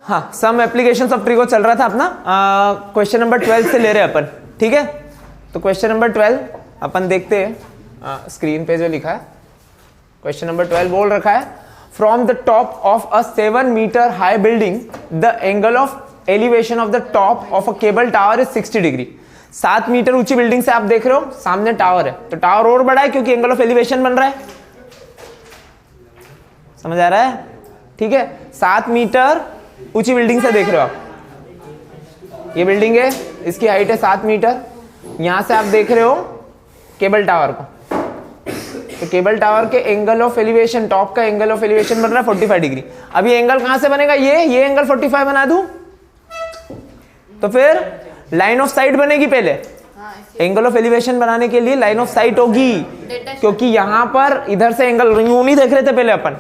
हाँ, सम applications of trigo चल रहा था अपना, क्वेश्चन नंबर 12 से ले रहे हैं अपन, ठीक है। तो क्वेश्चन नंबर 12 अपन देखते हैं, स्क्रीन पे जो लिखा है क्वेश्चन नंबर 12 बोल रखा है, from the top of a 7 metre high building the angle of elevation of the top of a cable tower is 60 degree. 7 metre ऊंची बिल्डिंग से आप देख रहे हो, सामने टावर है, तो टावर और बड़ा है क्योंकि एंगल ऑफ एलिवेशन बन रहा है, समझ आ रहा है, ठीक है। 7 मीटर ऊंची बिल्डिंग से देख रहे हो आप, ये बिल्डिंग है, इसकी हाइट है 7 मीटर, यहां से आप देख रहे हो केबल टावर को, तो केबल टावर के एंगल ऑफ एलिवेशन, टॉप का एंगल ऑफ एलिवेशन बन रहा है 45 डिग्री। अब ये एंगल कहां से बनेगा, ये एंगल 45 बना दूं तो फिर लाइन ऑफ साइट बनेगी। पहले एंगल ऑफ एलिवेशन बनाने के लिए लाइन ऑफ साइट होगी, क्योंकि यहां पर इधर से एंगल यूं नहीं देख रहे थे पहले अपन,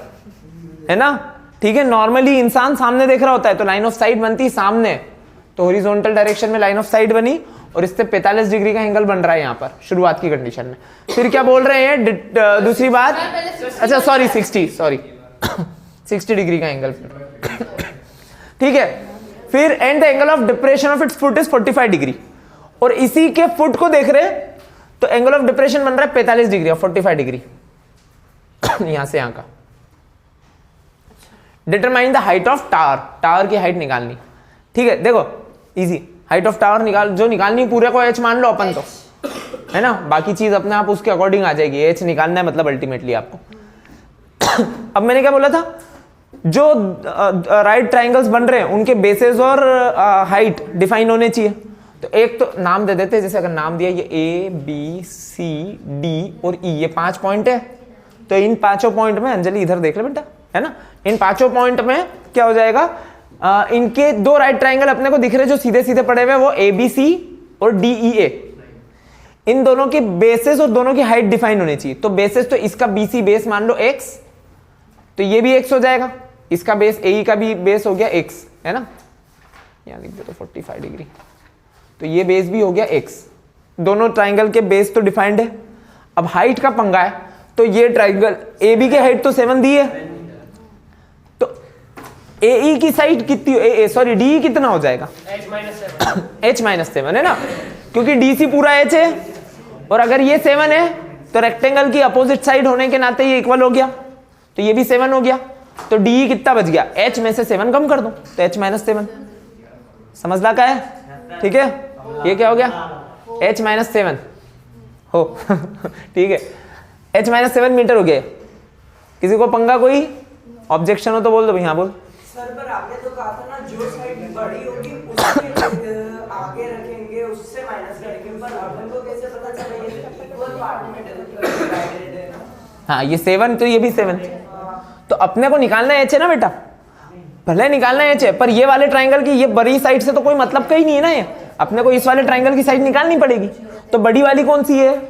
है ना, ठीक है। नॉर्मली इंसान सामने देख रहा होता है, तो लाइन ऑफ साइट बनती सामने, तो हॉरिजॉन्टल डायरेक्शन में लाइन ऑफ साइट बनी और इससे 45 डिग्री का एंगल बन रहा है यहाँ पर शुरुआत की कंडीशन में। फिर क्या बोल रहे हैं दूसरी बात, अच्छा सॉरी 60 डिग्री का एंगल, ठीक है। फिर and the angle of depression of its foot is 45 degree, और इसी के फुट को देख रहे हैं तो एंगल ऑफ डिप्रेशन बन रहा है 45 डिग्री और 45 डिग्री यहां से यहां का। Determine the height of tower, tower की हाइट निकालनी, ठीक है। देखो इजी, हाइट ऑफ टावर निकालनी पूरे को h मान लो अपन, तो है ना, बाकी चीज अपने आप उसके अकॉर्डिंग आ जाएगी, h निकालना है मतलब अल्टीमेटली आपको। अब मैंने क्या बोला था, जो राइट ट्राइंगल्स बन रहे हैं उनके बेसेस और हाइट डिफाइन होने चाहिए। तो एक तो नाम दे देते हैं, जैसे अगर नाम दिया ये A B C D और E, ये 5 पॉइंट है, तो इन 5 पॉइंट में, अंजलि इधर देख ले बेटा, है ना, इन 5 पॉइंट में क्या हो जाएगा, इनके 2 राइट ट्राइंगल अपने को दिख रहे जो सीधे सीधे पड़े हुए, वो ABC और DEA, इन दोनों के बेसिस और दोनों की हाइट डिफाइन होनी चाहिए। तो बेसिस तो इसका BC बेस मान लो x, तो ये भी x हो जाएगा, इसका बेस AE का भी बेस हो गया x, है ना, यहां लिख दो तो 45 डिग्री, तो ये बेस भी हो गया x, दोनों ट्राइंगल के बेस तो डिफाइंड है। अब हाइट का पंगा है, तो ये ट्राइंगल AB की हाइट तो 7 दी है, तो AE की साइड कितनी, सॉरी DE कितना हो जाएगा, H-7 है ना, क्योंकि DC पूरा H है, और अगर ये 7 है तो रेक्टेंगल की अपोजिट साइड होने के नाते ये इक्वल हो गया, तो ये भी 7 हो गया, तो DE कितना बच गया, H में से 7 कम कर दो तो H-7, समझ ला का है, ठीक है। ये क्या हो गया, H-7 हो ठीक है, H-7 मीटर हो गया। किसी को पंगा, कोई ऑब्जेक्शन हो तो बोल दो भाई, हाँ बोल। सर पर आपने तो कहा था ना, जो साइड बड़ी होगी उसके आगे रखेंगे, उससे माइनस करेंगे, पर अपन को कैसे पता चलेगा ये इक्वल पार्ट में डिवाइडेड है। हाँ ये 7, तो ये भी 7, तो अपने को निकालना है H है ना बेटा, भले निकालना है H है, पर ये वाले ट्राइंगल की ये बड़ी साइड से तो कोई मतलब का ही नहीं है ना, ये अपने को इस वाले ट्राइंगल की साइड निकालनी पड़ेगी। तो बड़ी वाली कौन सी है,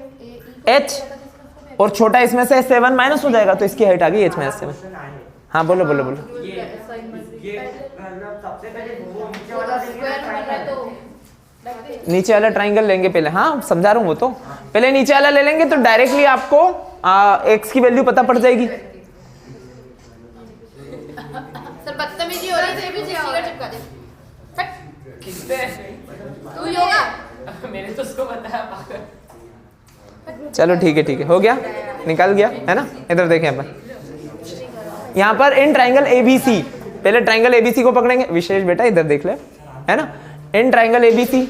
H, और छोटा इसमें से 7 माइनस हो जाएगा, तो इसकी हाइट आ गई H-7। हाँ बोलो बोलो बोलो। नीचे वाला ट्राइंगल लेंगे पहले, हाँ समझा रहा हूँ, वो तो पहले नीचे वाला ले लेंगे तो डायरेक्टली आपको x की वैल्यू पता पड़ जाएगी। सर बदतमीजी हो रही है, भी स्टिकर चिपका दे। किसने? तू योगा। मैंने तो उसको बताया पागल। चलो ठीक है, हो गया, निकल गया, है ना। इधर देखें अपन, यहाँ पर इन ट्राइंगल ABC, पहले ट्राइंगल ABC को पकड़ेंगे, विशेष बेटा इधर देख ले, है ना, इन ट्राइंगल ABC,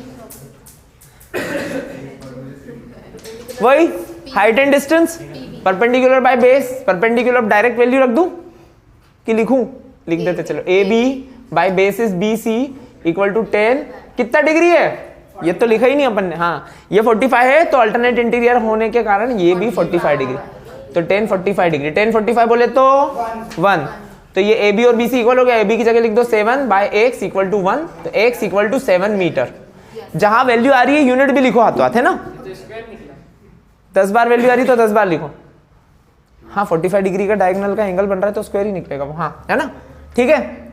वही height and distance, perpendicular by base, perpendicular direct value रख दूं कि लिखूं, लिख देते चलो, AB by base is BC equal to 10, कितना डिग्री है, ये तो लिखा ही नहीं अपन ने, हाँ ये 45 है, तो अल्टरनेट इंटीरियर होने के कारण ये भी 45 डिग्री, तो 10 45 डिग्री, 10 45 बोले तो 1, तो ये AB और BC इक्वल हो गया, AB की जगह लिख दो 7 बाय x इक्वल टू 1, तो x इक्वल टू 7 मीटर। जहां वैल्यू आ रही है यूनिट भी लिखो हाथों हाथ, है ना, 10 बार वैल्यू आ रही तो 10 बार लिखो। हाँ 45 डिग्री का डायगोनल का एंगल बन रहा है तो स्क्वायर ही निकलेगा वो, हाँ है ना, ठीक है,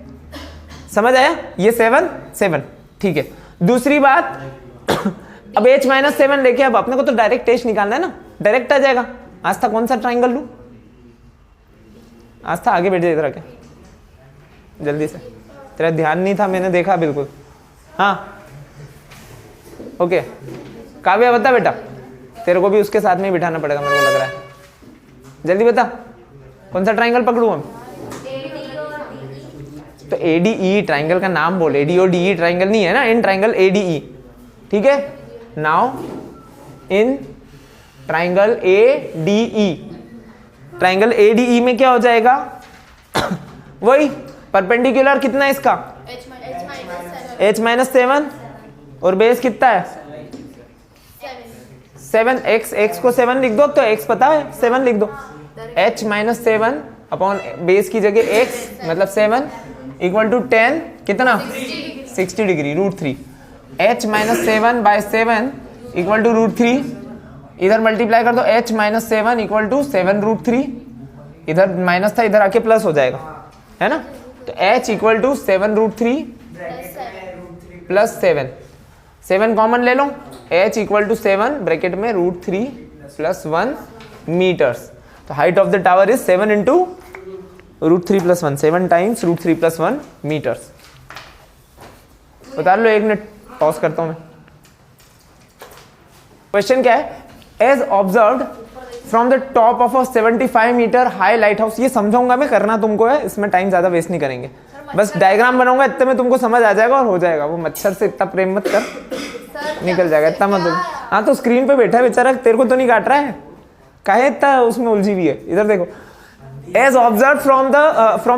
समझ आया, ये 7 ठीक है। दूसरी बात अब H-7 लेके, अब अपने को तो डायरेक्ट H निकालना है ना, डायरेक्ट आ जाएगा। आज था कौन सा ट्राइंगल लूं, आज था, आगे बैठ जाए इधर आके जल्दी से, तेरा ध्यान नहीं था, मैंने देखा बिल्कुल। हाँ ओके काव्या बता बेटा, तेरे को भी उसके साथ में ही बिठाना पड़ेगा मेरे को लग रहा है। जल्दी बता कौन सा ट्राइंगल पकड़ूं हम? तो ADE ट्राइंगल का नाम बोल, ADODE ट्राइंगल नहीं है ना, इन ट्राइंगल ADE। ठीक है, now in triangle ADE, triangle ADE में क्या हो जाएगा? वही परपेंडिकुलर कितना है इसका? h-7 और बेस कितना है? 7। x को 7 लिख दो, तो x पता है 7 लिख दो। h-7 अपॉन बेस की जगह x मतलब 7 इक्वल टू 10 कितना? 60 degree √3। h-7 bye 7 equal to √3, इधर मल्टीप्लाई कर दो, h-7 इक्वल टू 7 √3, इधर माइनस था इधर आके प्लस हो जाएगा, है ना? तो h equal to 7 √3 plus 7 common ले लो, h इक्वल टू 7 ब्रैकेट में √3 प्लस 1 मीटर्स। तो height of the tower is 7 into √3 plus 1, 7 times √3 plus 1 metres. बता लो, 1 मिनट पॉज करता हूं मैं। क्वेश्चन क्या है? As observed from the top of a 75 metre high lighthouse. ये समझाऊंगा मैं, करना तुमको है, इसमें टाइम ज्यादा वेस्ट नहीं करेंगे, बस डायग्राम बनाऊंगा, इतने में तुमको समझ आ जाएगा और हो जाएगा। वो मच्छर से इतना प्रेम मत कर, निकल जाएगा, इतना मत। हाँ तो स्क्रीन पे बैठा है बेचारा, तेरे को तो नहीं काट रहा है, काहे इतना उसमें उलझी हुई है। इधर देखो, as observe from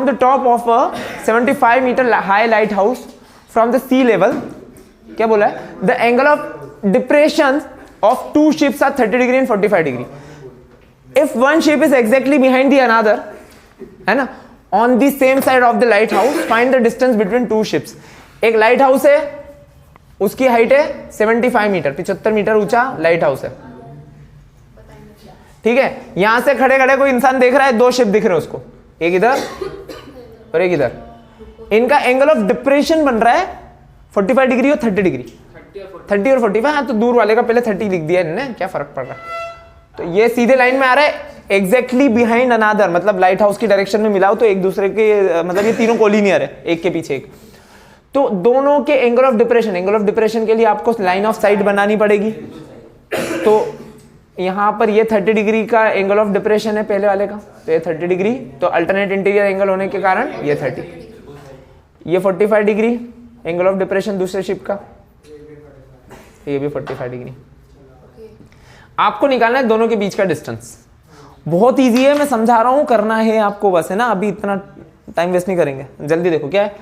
the top of a 75 metre high lighthouse from the sea level, क्या बोला है? The angle of depression of two ships are 30 degree and 45 degree. If one ship is exactly behind the another, है ना, on the same side of the lighthouse, find the distance between two ships. एक lighthouse है, उसकी height है 75 metre, 75 metre ऊंचा light house है, ठीक है। यहां से खड़े खड़े कोई इंसान देख रहा है, 2 शिप दिख रहे हैं उसको, एक इधर और एक इधर। इनका एंगल ऑफ डिप्रेशन बन रहा है 45 डिग्री और 30 डिग्री, 30 और 45। हाँ तो दूर वाले का पहले 30 लिख दिया इन्होंने, क्या फर्क पड़ रहा है। तो ये सीधे लाइन में आ रहा है, एग्जैक्टली बिहाइंड अनदर, मतलब लाइट हाउस की डायरेक्शन में मिलाओ तो एक दूसरे के, मतलब ये तीनों कोलिनियर है, एक के पीछे एक। तो दोनों के एंगल ऑफ डिप्रेशन के लिए आपको लाइन ऑफ साइट बनानी पड़ेगी। तो यहां पर ये 30 डिग्री का एंगल ऑफ डिप्रेशन है पहले वाले का, तो ये 30 डिग्री, तो अल्टरनेट इंटीरियर एंगल होने के कारण ये 30। ये 45 डिग्री एंगल ऑफ डिप्रेशन दूसरे शिप का, ये भी 45 डिग्री। आपको निकालना है दोनों के बीच का डिस्टेंस। बहुत इजी है, मैं समझा रहा हूं, करना है आपको बस, है ना। अभी इतना टाइम वेस्ट नहीं करेंगे, जल्दी देखो क्या है।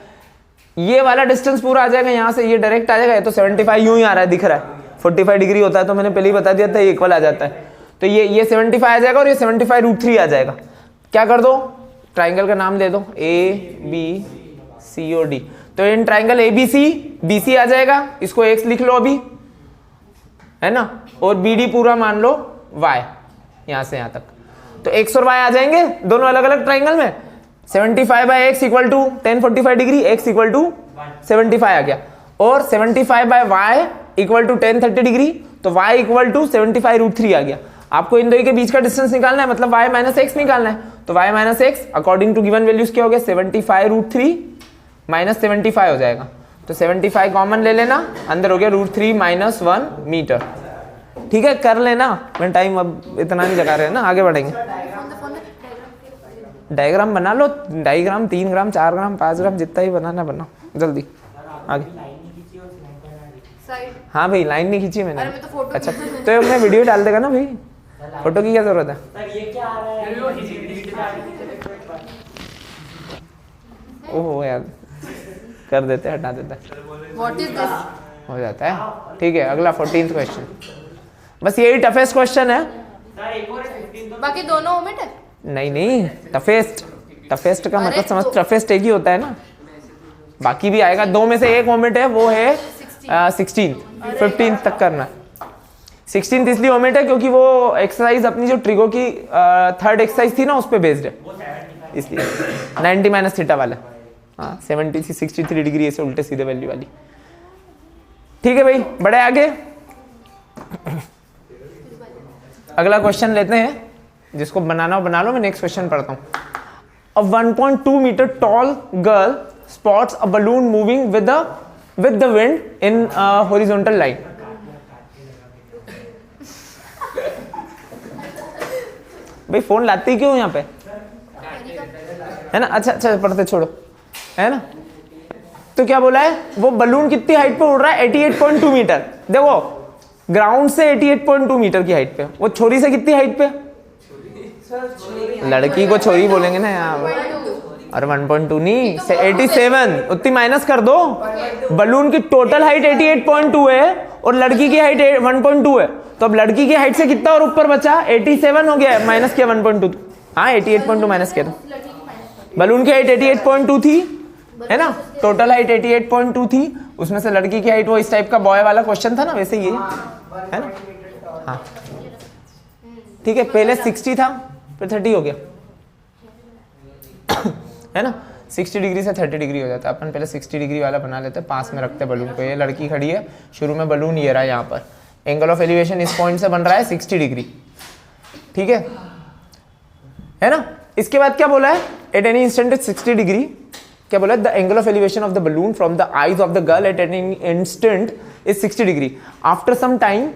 ये वाला डिस्टेंस पूरा आ जाएगा, यहां से ये डायरेक्ट आ जाएगा। ये तो 75 यूं ही आ रहा है, दिख रहा है। 45 डिग्री होता है तो मैंने पहले ही बता दिया था, ये इक्वल आ जाता है। तो ये 75 आ जाएगा और ये 75 √3 आ जाएगा। क्या कर दो, ट्राइंगल का नाम दे दो, ABCOD। तो इन ट्राइंगल ABC BC आ जाएगा, इसको X लिख लो अभी, है ना, और BD पूरा मान लो Y, यहां से यहां तक। तो X और Y आ जाएंगे दोनों अलग अलग ट्राइंगल में। 75 by X equal to 10 45 degree, X equal to 75 आ गया, और 75 by Y equal to 10 30 degree, तो Y इक्वल टू 75 √3 आ गया। आपको इन दोनों के बीच का डिस्टेंस निकालना है, मतलब Y माइनस एक्स निकालना है। तो Y minus x according to given values क्या हो गया, 75 √3 माइनस 75 हो जाएगा। तो 75 कॉमन ले लेना, अंदर हो गया √3 माइनस 1 मीटर। ठीक है, कर लेना, मैं टाइम अब इतना नहीं लगा रहे हैं ना, आगे बढ़ेंगे। डायग्राम बना लो, डायग्राम 3 ग्राम 4 ग्राम 5 ग्राम जितना ही बनाना बनाओ, जल्दी आगे। हाँ भाई, लाइन नहीं खींची मैंने। तो फोटो अच्छा, तो मैं वीडियो डाल देगा ना भाई, फोटो की क्या जरूरत है। ओह यार, कर देते, हटा देते, What is this? हो जाता है। ठीक है, अगला 14th क्वेश्चन, बस यही टफेस्ट क्वेश्चन है। बाकी दोनों ओमिट है? नहीं, टफेस्ट का मतलब समझ, टफेस्ट एक ही होता है ना, बाकी भी आएगा। 2 में से एक ओमिट है, वो है 16, 15 तक करना। 16 इसलिए ओमिट है क्योंकि वो एक्सरसाइज अपनी जो ट्रिगो की 3rd एक्सरसाइज थी ना, उस पर बेस्ड है, इसलिए 90 माइनस थीटा वाला। हाँ, 70 से 63 डिग्री ऐसे उल्टे सीधे वैल्यू वाली। ठीक है भाई, बढ़े आगे। अगला क्वेश्चन लेते हैं, जिसको बनाना हो बना लो, मैं नेक्स्ट क्वेश्चन पढ़ता हूँ। A 1.2 meter tall girl spots a balloon moving with the wind in a horizontal line? भाई फोन लाती क्यों यहाँ पे, है ना? अच्छा अच्छा पढ़ते छोड़ो, है ना? तो क्या बोला है, वो बलून कितनी हाइट पे उड़ रहा है? 88.2 मीटर। देखो ग्राउंड से 88.2 मीटर की हाइट पे, वो छोरी से कितनी हाइट पे? लड़की को छोरी बोलेंगे ना यार, और 1.2 नहीं 87, उतनी माइनस कर दो। बलून की टोटल हाइट 88.2 है और लड़की की हाइट 1.2 है, तो अब लड़की की हाइट से कितना और ऊपर बचा? 87 हो गया, माइनस किया 1.2। हाँ 88.2 माइनस किया तो बलून की हाइट 88.2 थी, है ना? टोटल हाइट 88.2 थी, उसमें से लड़की की हाइट, वो इस टाइप का बॉय वाला क्वेश्चन था ना, वैसे ये है ना? हाँ ठीक है, पहले 60 था फिर 30 हो गया, है ना? 60 डिग्री से 30 डिग्री हो जाता है। अपन पहले 60 डिग्री वाला बना लेते हैं, पास में रखते हैं बलून को। ये लड़की खड़ी है, शुरू में बलून ये रहा है, यहाँ पर एंगल ऑफ एलिवेशन इस पॉइंट से बन रहा है 60 डिग्री, ठीक है ना? इसके बाद क्या बोला है? At any instant is 60 degree. क्या बोला है? The angle of elevation of the balloon from the eyes of the girl at any instant is 60 degree. After some time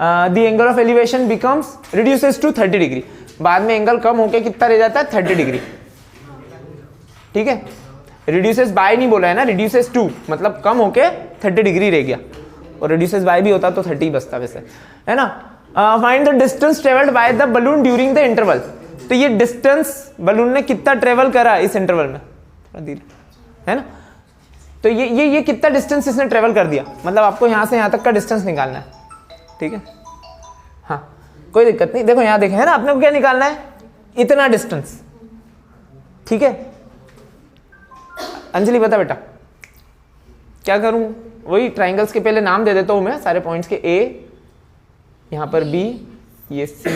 the angle of elevation becomes reduces to 30 degree. बाद में angle कम होके कितना रह जाता है? 30 डिग्री, ठीक है? Reduces by नहीं बोला है ना, रिड्यूसेस टू मतलब कम होके 30 डिग्री रह गया, और रिड्यूसेस बाय भी होता तो 30 बचता वैसे, है ना? Find the distance travelled by the balloon during the interval. तो ये डिस्टेंस बलून ने कितना ट्रेवल करा इस इंटरवल में, है ना? तो ये कितना डिस्टेंस इसने ट्रेवल कर दिया, मतलब आपको यहां से यहां तक का डिस्टेंस निकालना है, ठीक है? हाँ कोई दिक्कत नहीं, देखो यहां देखें, है ना? आपने को क्या निकालना है? इतना डिस्टेंस, ठीक है? अंजलि बता बेटा क्या करूं? वही ट्राइंगल्स के पहले नाम दे देता हूं मैं सारे पॉइंट्स के, ए, यहां पर बी, ये सी,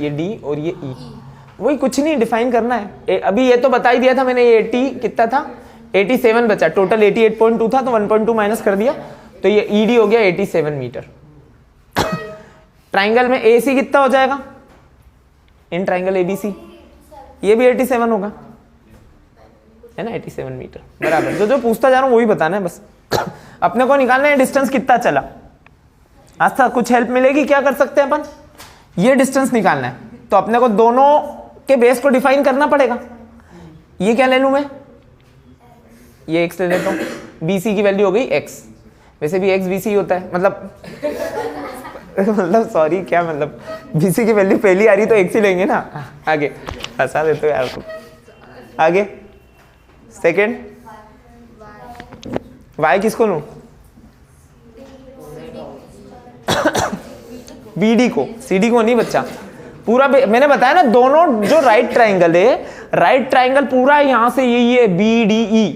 ये डी और ये ई। वही कुछ नहीं डिफाइन करना है। अभी ये तो बता ही दिया था मैंने, ये 80 कितना था? 87 बचा, टोटल 88.2 था तो 1.2 माइनस कर दिया, तो ये ईडी हो गया 87 मीटर। ट्राइंगल में ए सी कितना हो जाएगा इन ट्राइंगल एबीसी? ये भी 87 होगा, है ना? 87 मीटर बराबर। जो पूछता जा रहा हूं वही बताना है बस। अपने को निकालना है डिस्टेंस कितना चला। अच्छा कुछ हेल्प मिलेगी, क्या कर सकते हैं अपन? ये डिस्टेंस निकालना है तो अपने को दोनों के बेस को डिफाइन करना पड़ेगा। ये क्या ले लूं मैं? ये x ले लेता हूं, BC की वैल्यू हो गई x। वैसे भी x BC होता है, मतलब सॉरी क्या मतलब, BC की वैल्यू पहली आ रही तो x ही लेंगे ना। आगे हंसा देते हो यार तुम। आगे सेकेंड y किसको लूं? BD को, CD को नहीं बच्चा। पूरा मैंने बताया ना, दोनों जो राइट ट्राइंगल है, राइट ट्राइंगल पूरा यहां से ये BDE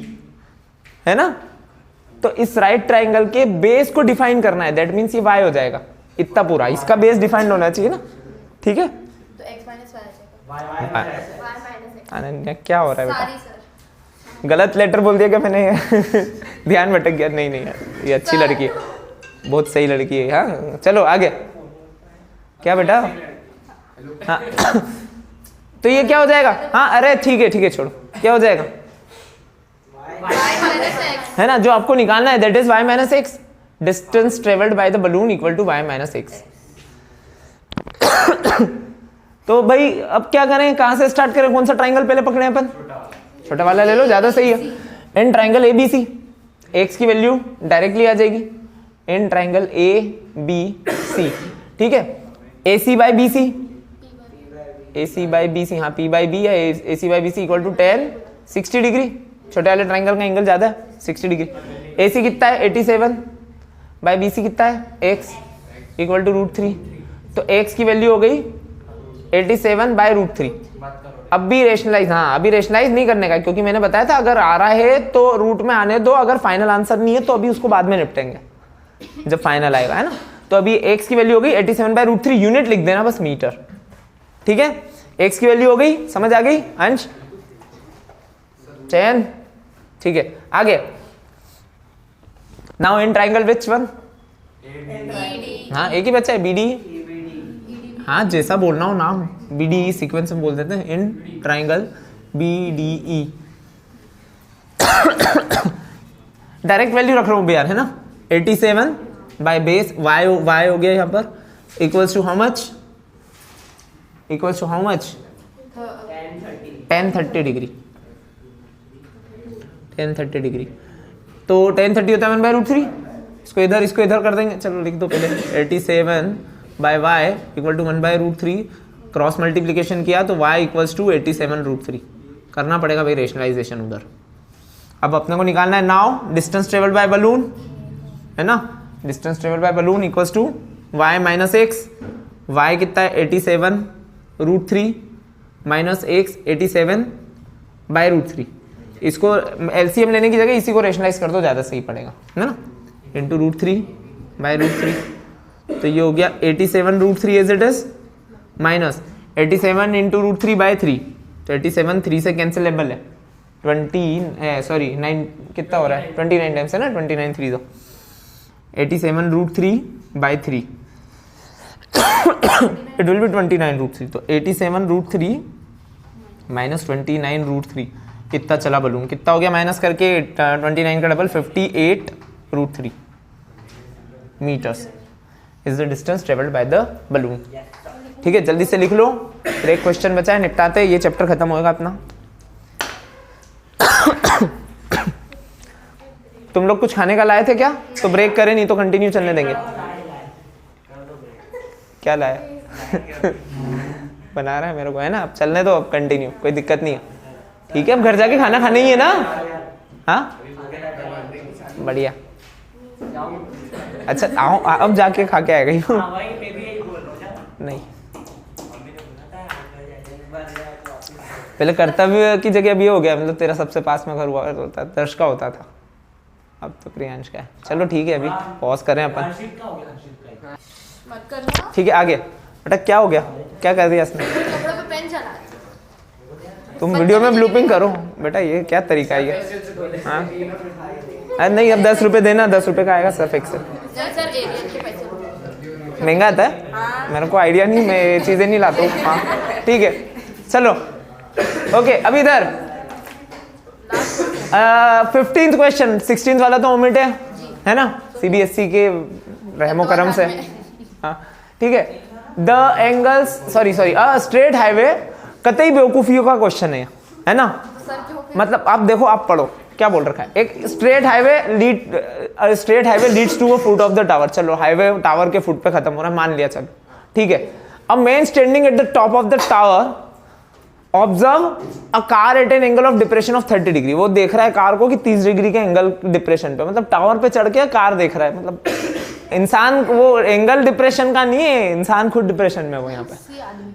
है ना, तो इस राइट ट्राइंगल के बेस को डिफाइन करना है। दैट मींस ये y हो जाएगा इतना पूरा, इसका बेस डिफाइंड होना चाहिए ना, ठीक है? तो x माइनस y आ जाएगा। अनन्या क्या हो रहा है बेटा? गलत लेटर बोल दिया क्या मैंने? ध्यान भटक गया। नहीं नहीं यार, ये अच्छी लड़की है, बहुत सही लड़की है। हाँ चलो आगे। क्या बेटा? हाँ तो ये क्या हो जाएगा? हाँ अरे ठीक है छोड़ो, क्या हो जाएगा? है ना, जो आपको निकालना है that is y minus x. Distance travelled by the balloon equal to y minus x. तो भाई अब क्या करें, कहां से स्टार्ट करें, कौन सा ट्राइंगल पहले पकड़े अपन? छोटा वाला ले लो, ज्यादा सही है। इन ट्राइंगल ABC x की वैल्यू डायरेक्टली आ जाएगी इन ट्राइंगल ABC, ठीक है? AC by BC, AC by BC, हाँ P बाय B या AC by BC equal to 10 60 degree. छोटे वाले ट्राइंगल का एंगल ज्यादा है 60 डिग्री। AC कितना है? 87 बाय BC कितना है? x equal to √3। तो x की वैल्यू हो गई 87 बाय √3। अब भी रेशनलाइज, हाँ अभी रेशनलाइज नहीं करने का, क्योंकि मैंने बताया था अगर आ रहा है तो रूट में आने दो, अगर फाइनल आंसर नहीं है तो अभी उसको बाद में निपटेंगे जब फाइनल आएगा, है ना? तो अभी x की वैल्यू हो गई 87 बाय √3, यूनिट लिख देना बस मीटर, ठीक है? x की वैल्यू हो गई, समझ आ गई अंश? चयन, ठीक है? आगे now in triangle which one? हाँ एक ही बच्चा है, BD। हाँ जैसा बोलना हो नाम, BDE सीक्वेंस में बोल देते हैं। In triangle BDE direct value रख रहा हूँ यार, है ना। 87 बाय बेस y हो गया यहाँ पर equals to how much, equals to how much 1030 degree, 1030 degree. तो 1030 होता है 1/√3, इसको इधर कर देंगे। चलो लिख दो पहले 87 by y equal to 1/√3, cross multiplication किया तो y इक्वल्स टू 87√3। करना पड़ेगा भाई रेशनलाइजेशन उधर। अब अपने को निकालना है now distance travel by balloon, है ना। Distance travel by balloon equals to y minus x, y कितना है 87√3 माइनस एक्स 87/√3। इसको एलसीएम लेने की जगह इसी को रेशनलाइज कर दो, ज़्यादा सही पड़ेगा, है ना। इंटू √3/√3, तो ये हो गया 87√3 as it is minus 87 into √3/3, तो 87 3 से कैंसिलेबल है, 9 कितना हो रहा है 29 टाइम्स है ना, 29 3 87√3/3 इट विल बी 29√3। तो 87√3 माइनस 29√3 कितना चला बलून, कितना हो गया माइनस करके 29 का double 58√3 metres is the distance travelled by the balloon. ठीक है, जल्दी से लिख लो, फिर एक क्वेश्चन बचा है, निपटाते हैं, ये चैप्टर खत्म होगा अपना। तुम लोग कुछ खाने का लाए थे क्या? तो ब्रेक करें, नहीं तो कंटिन्यू चलने देंगे। क्या लाया? बना रहा है मेरे को, है ना। अब चलने दो, अब कंटिन्यू, कोई दिक्कत नहीं है। ठीक है, अब घर जाके खाना खाना ही है ना। हाँ बढ़िया, अच्छा आओ, अब जाके खा के आएगा नहीं। पहले कर्तव्य की जगह अभी हो गया, मतलब तेरा सबसे पास में घर हुआ होता, दर्श का होता था, अब तो प्रियांश का है। चलो ठीक है, अभी पॉज करें अपन। ठीक है, आगे बेटा क्या हो गया, क्या कर दिया इसने? तुम वीडियो में ब्लूपिंग करो बेटा, ये क्या तरीका है ये? हाँ अरे नहीं, अब 10 रुपये देना, 10 रुपये का आएगा सर्फ एक्सेल। महंगा आता है, मेरे को आइडिया नहीं, मैं ये चीज़ें नहीं लाता हूँ। हाँ ठीक है, चलो ओके। अब इधर 15th क्वेश्चन, 16th वाला तो ओमिट है ना, सीबीएसई के रहमो करम से। हाँ ठीक है, the angles sorry straight highway, कतई बेवकूफियों का क्वेश्चन है ना। मतलब आप देखो, आप पढ़ो क्या बोल रखा है। एक straight highway leads to a foot of the tower. चलो हाईवे टावर के फुट पे खत्म हो रहा है, मान लिया, चलो ठीक है। अब man standing at the top of the tower observe a car eight an angle of depression of 30 degree. वो देख रहा है कार को कि 30 डिग्री के एंगल डिप्रेशन पे, मतलब टावर पे चढ़ के कार देख रहा है। मतलब इंसान, वो एंगल डिप्रेशन का नहीं है, इंसान खुद डिप्रेशन में वो यहाँ पे।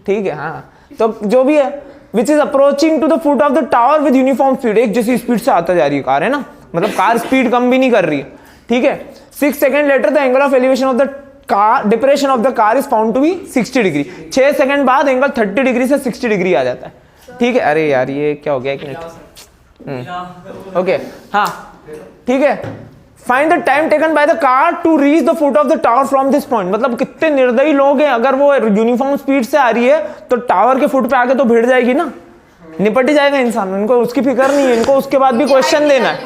ठीक है, हाँ तो जो भी है, which is approaching to the foot of the tower with uniform speed, एक जैसी स्पीड से आता जा रही है कार, है ना। मतलब कार स्पीड कम भी नहीं कर रही है। ठीक है, 6 second later the angle of elevation of the car, depression of the car is found to be 60 degree. 6 second बाद एंगल 30 डिग्री से 60 डिग्री आ जाता है। ठीक है, अरे यार ये क्या हो गया, एक मिनट। ओके हाँ ठीक है, find the time taken by the car to reach the foot of the tower from this point. मतलब कितने निर्दयी लोग हैं, अगर वो यूनिफॉर्म स्पीड से आ रही है तो टावर के फुट पे आके तो भिड़ जाएगी ना, निपट ही जाएगा इंसान। इनको उसकी फिक्र नहीं है, इनको उसके बाद भी क्वेश्चन देना है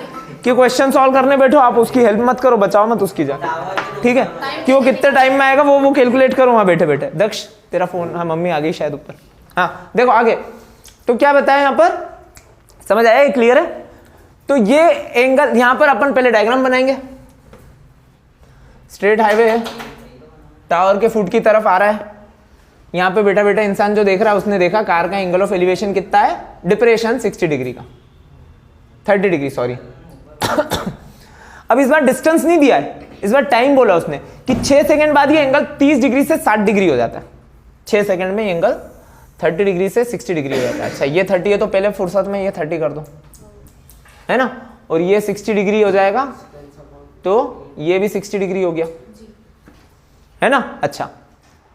कि क्वेश्चन सॉल्व करने बैठो, आप उसकी हेल्प मत करो, बचाओ मत उसकी जा। ठीक है, कि वो कितने टाइम में आएगा वो कैलकुलेट करो वहां बैठे बैठे। दक्ष तेरा फोन, हाँ मम्मी आ गई शायद ऊपर। हाँ देखो आगे, तो क्या बताया यहाँ पर, समझ आया, क्लियर है। तो ये एंगल यहां पर अपन पहले डायग्राम बनाएंगे। स्ट्रेट हाईवे है, टावर के फुट की तरफ आ रहा है। यहां पे बेटा बेटा इंसान जो देख रहा है उसने देखा कार का एंगल ऑफ एलिवेशन कितना है, डिप्रेशन 60 डिग्री का, 30 डिग्री सॉरी। अब इस बार डिस्टेंस नहीं दिया है, इस बार टाइम बोला उसने कि 6 सेकंड बाद ये एंगल 30 डिग्री से 60 डिग्री हो जाता है। 6 सेकंड में एंगल 30 डिग्री से 60 डिग्री हो जाता है। अच्छा ये 30 है तो पहले फुर्सत में ये 30 कर दो, है ना, और ये 60 डिग्री हो जाएगा तो ये भी 60 डिग्री हो गया, है ना। अच्छा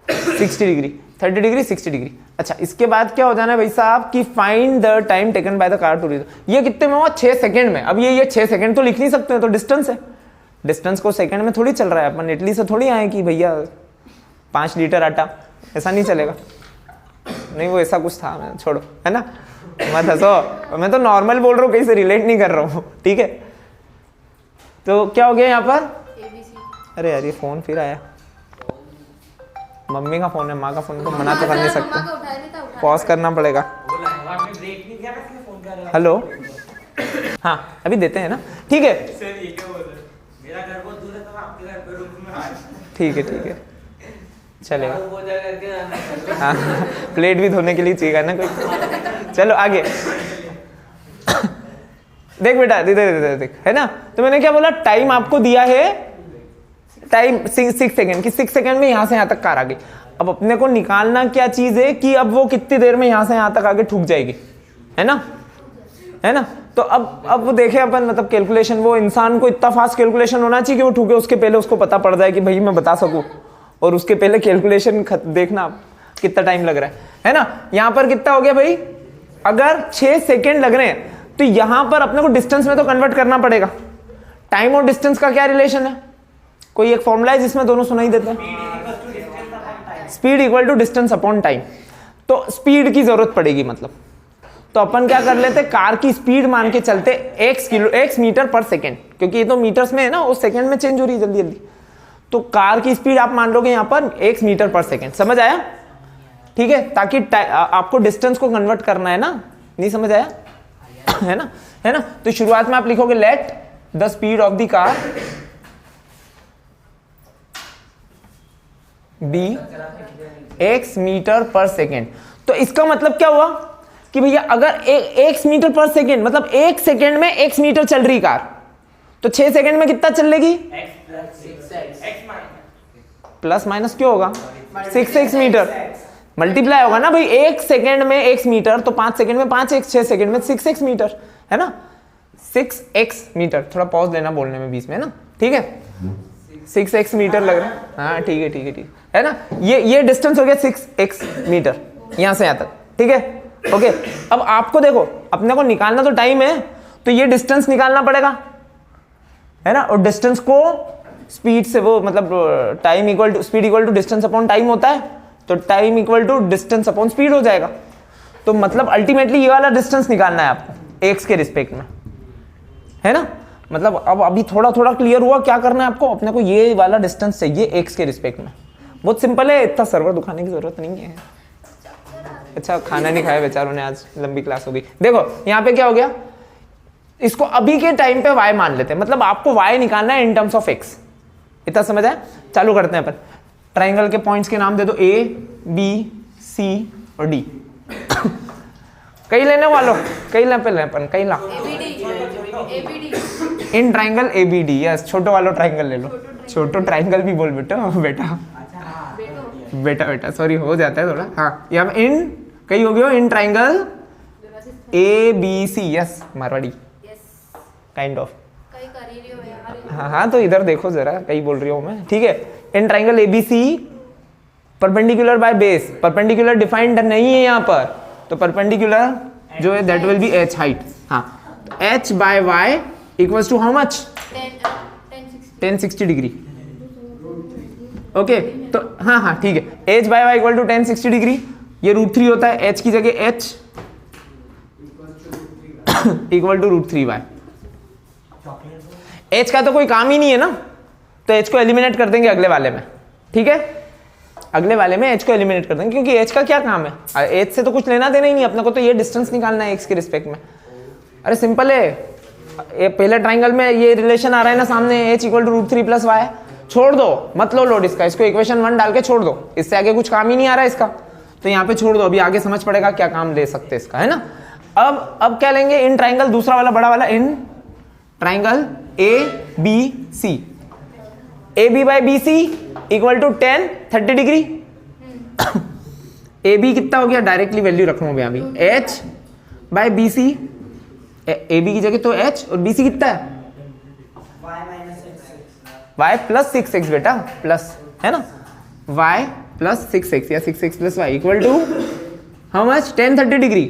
60 डिग्री, 30 डिग्री 60 डिग्री। अच्छा इसके बाद क्या हो जाना है भाई साहब कि find the time taken by the car to reach. ये कितने में हुआ, 6 सेकंड में। अब ये 6 सेकंड तो लिख नहीं सकते हैं, तो डिस्टेंस है, डिस्टेंस को सेकंड में थोड़ी चल रहा है। अपन इटली से थोड़ी आए कि भैया 5 लीटर आटा, ऐसा नहीं चलेगा, नहीं वो ऐसा कुछ था, छोड़ो, है ना। मत हंसो, मैं तो नॉर्मल बोल रहा हूँ, कहीं से रिलेट नहीं कर रहा हूँ, ठीक है। तो क्या हो गया यहाँ पर? अरे यार ये फोन फिर आया, मम्मी का फोन है, माँ का फोन को मना तो कर नहीं सकते, पॉज करना पड़ेगा। हेलो, हाँ अभी देते हैं ना, ठीक है ठीक है ठीक है चलेगा। हाँ प्लेट भी धोने के लिए चाहिए ना कोई। चलो आगे देख बेटा, देख है ना। तो मैंने क्या बोला, टाइम आपको दिया है, टाइम 6 सेकंड की, 6 सेकंड में यहां से यहां तक कार आ गई। अब अपने को निकालना क्या चीज है कि अब वो कितनी देर में यहां से यहां तक आगे ठुक जाएगी, है ना, है ना। तो अब वो देखे अपन, मतलब कैलकुलेशन, वो इंसान को इतना फास्ट कैलकुलेशन होना चाहिए कि वो ठुके उसके पहले उसको पता पड़ जाए कि भाई मैं बता सकूं, और उसके पहले कैलकुलेशन देखना कितना टाइम लग रहा है ना। यहां पर कितना हो गया भाई, अगर 6 सेकेंड लग रहे हैं तो यहां पर अपने को डिस्टेंस में तो कन्वर्ट करना पड़ेगा। टाइम और डिस्टेंस का क्या रिलेशन है, कोई एक फॉर्मूला है जिसमें दोनों सुनाई देते हैं, speed equal to distance upon time. तो स्पीड की जरूरत पड़ेगी, मतलब तो अपन क्या कर लेते, कार की स्पीड मान के चलते x मीटर पर सेकेंड, क्योंकि ये तो मीटर्स में है ना, उस सेकेंड में चेंज हो रही है जल्दी जल्दी। तो कार की स्पीड आप मान लोगे यहां पर x मीटर पर सेकेंड, समझ आया, ठीक है। ताकि आपको डिस्टेंस को कन्वर्ट करना है ना, नहीं समझ आया है ना, है ना। तो शुरुआत में आप लिखोगे let the speed of the car be x metre per second. तो इसका मतलब क्या हुआ कि भैया अगर x मीटर पर सेकेंड मतलब 1 सेकेंड में x मीटर चल रही कार, तो 6 सेकेंड में कितना चल लेगी, प्लस माइनस क्यों होगा, 6x मीटर मल्टीप्लाई होगा ना भाई, 1 सेकेंड में x मीटर, तो 5 सेकेंड में 5x, 6 सेकेंड में 6x मीटर, है ना, 6x मीटर। थोड़ा पॉज लेना बोलने में बीच में ना, ठीक है, 6x मीटर लग रहा है, हाँ ठीक है ठीक है ठीक है ना। ये डिस्टेंस हो गया 6x मीटर यहां से यहां तक, ठीक है ओके। अब आपको देखो, अपने को निकालना तो टाइम है, तो ये डिस्टेंस निकालना पड़ेगा, है ना। और डिस्टेंस को स्पीड से, वो मतलब time equal to speed equal to distance upon time होता है, तो time equal to distance upon speed हो जाएगा। तो मतलब अल्टीमेटली ये वाला डिस्टेंस निकालना है आपको एक्स के रिस्पेक्ट में, है ना। मतलब अब अभी थोड़ा थोड़ा क्लियर हुआ क्या करना है आपको, अपने को ये वाला डिस्टेंस चाहिए एक्स के रिस्पेक्ट में। बहुत सिंपल है, इतना सर्वर दुखाने की जरूरत नहीं है। अच्छा खाना नहीं खाया बेचारों ने, आज लंबी क्लास हो गई। देखो यहाँ पे क्या हो गया, इसको अभी के टाइम पे y मान लेते हैं, मतलब आपको y निकालना है इन टर्म्स ऑफ x। इतना समझ आया, चालू करते हैं अपन। ट्राइंगल के पॉइंट्स के नाम दे दो a, b, c और d। कई लेने वालों, कई ला पे अपन, कई ला इन ट्राइंगल ABD, यस छोटो वालों ट्राइंगल ले लो, छोटो ट्राइंगल भी बोल बेटा, बेटा बेटा बेटा सॉरी हो जाता है थोड़ा। हाँ यहाँ इन कई हो गया, इन triangle ABC, yes Marwari kind of. हाँ हाँ तो इधर देखो जरा, कई बोल रही हूँ मैं, ठीक है। In triangle ABC perpendicular by base, perpendicular defined नहीं है यहाँ पर, तो परपेंडिकुलर जो है that will be h height. हाँ h by y equals to how much, 1060 degree. Okay तो हाँ हाँ ठीक है, h by y equal to 1060 degree. ये √3 होता है, h की जगह h equal to √3y। h का तो कोई काम ही नहीं है ना, तो h को एलिमिनेट कर देंगे अगले वाले में, ठीक है। अगले वाले में h को एलिमिनेट कर देंगे, क्योंकि h का क्या काम है, h से तो कुछ लेना देना ही नहीं अपने को, तो ये डिस्टेंस निकालना है x के रिस्पेक्ट में। अरे सिंपल है, ये पहले ट्राइंगल में ये रिलेशन आ रहा है ना सामने, h इक्वल टू √3 + y। छोड़ दो, मत लो लोड इसका, इसको इक्वेशन 1 डाल के छोड़ दो, इससे आगे कुछ काम ही नहीं आ रहा है इसका, तो यहाँ पे छोड़ दो, अभी आगे समझ पड़ेगा क्या काम ले सकते हैं इसका, है ना। अब क्या लेंगे, इन ट्राइंगल दूसरा वाला बड़ा वाला, in triangle ABC, AB by BC equal to 30 degree. AB कितना हो गया, डायरेक्टली वैल्यू रख रहा हूं अभी, h बाय BC, AB की जगह तो h और BC कितना है, y प्लस 6x बेटा, प्लस है ना, y प्लस 6x या 6x plus y equal to how much, 1030 degree,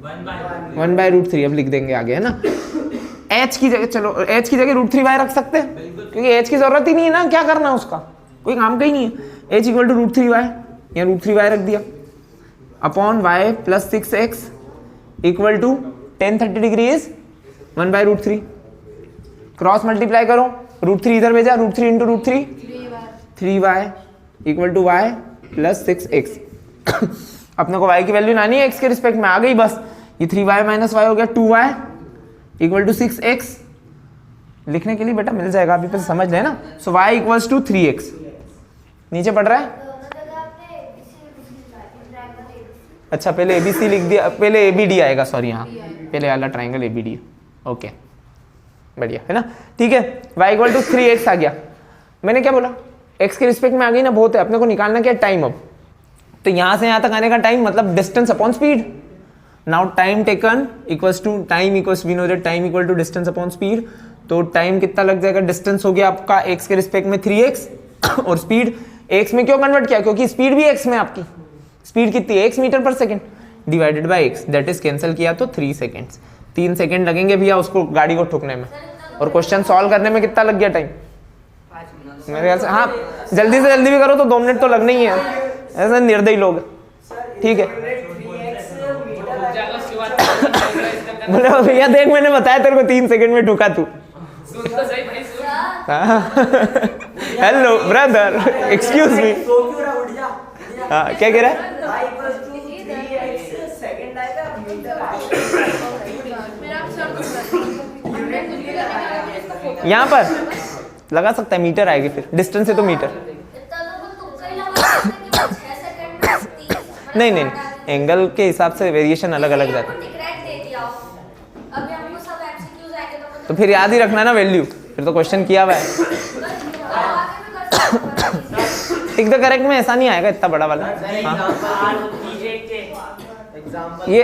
1 by √3। अब लिख देंगे आगे, है ना। h की जगह, चलो h की जगह √3y रख सकते हैं, क्योंकि h की जरूरत ही नहीं है ना, क्या करना है उसका, कोई काम का ही नहीं है। h इक्वल टू √3y, या √3y रख दिया, upon y plus 6x equal to ten 30 degree is 1/√3। Cross multiply करो, √3 इधर भेजा, √3 into √3 3y equal to y plus 6x। अपने को y की वैल्यू लानी है x के रिस्पेक्ट में, आ गई बस। ये 3y माइनस y हो गया 2y इक्वल टू 6x। लिखने के लिए बेटा मिल जाएगा, अभी पहले समझ लेना। सो y इक्वल्स टू 3x। नीचे पढ़ रहा है? अच्छा पहले ABC लिख दिया, पहले ABD आएगा, सॉरी हाँ पहले वाला ट्राइंगल ABD। ओके बढ़िया है ना, ठीक है। y इक्वल टू 3x आ गया। मैंने क्या बोला, x के रिस्पेक्ट में आ गई ना, बहुत है। अपने को निकालना क्या, टाइम। अब तो यहां से यहां तक आने का टाइम मतलब distance upon speed. Now time taken equals to time equals we know that time equal to distance upon speed. तो टाइम कितना लग जाएगा, डिस्टेंस हो गया आपका x के रिस्पेक्ट में 3x और स्पीड x में क्यों कन्वर्ट किया, क्योंकि स्पीड भी x में आपकी स्पीड कितनी है, x मीटर पर second divided by x, that is cancel किया तो 3 सेकंड्स। 3 सेकंड लगेंगे भैया उसको गाड़ी को ठोकने में, और क्वेश्चन सॉल्व करने में कितना लग गया टाइम, मेरे ख्याल से हाँ जल्दी से जल्दी भी करो तो 2 मिनट तो लगने ही है, ऐसे निर्दयी लोग। ठीक है बोले भैया देख मैंने बताया तेरे को 3 सेकंड में ठोका तू। हेलो ब्रदर एक्सक्यूज मी, हाँ क्या कह रहा है? यहाँ पर लगा सकता है, मीटर आएगी फिर, डिस्टेंस है तो मीटर। नहीं नहीं एंगल के हिसाब से वेरिएशन अलग अलग जाता है, तो फिर याद ही रखना ना वैल्यू, फिर तो क्वेश्चन किया हुआ है। टिक द करेक्ट में ऐसा नहीं आएगा इतना बड़ा वाला। ये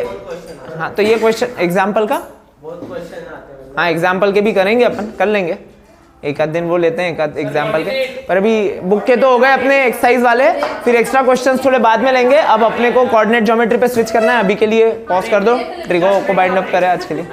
हाँ तो ये क्वेश्चन एग्जाम्पल का, हाँ एग्जाम्पल के भी करेंगे अपन, कर लेंगे एक आध दिन वो लेते हैं, एक आध एग्जाम्पल के। पर अभी बुक के तो हो गए अपने एक्सरसाइज वाले, फिर एक्स्ट्रा क्वेश्चंस थोड़े बाद में लेंगे। अब अपने को कोऑर्डिनेट ज्योमेट्री पे स्विच करना है, अभी के लिए पॉज कर दो, ट्रिगो को बाइंड अप करें आज के लिए।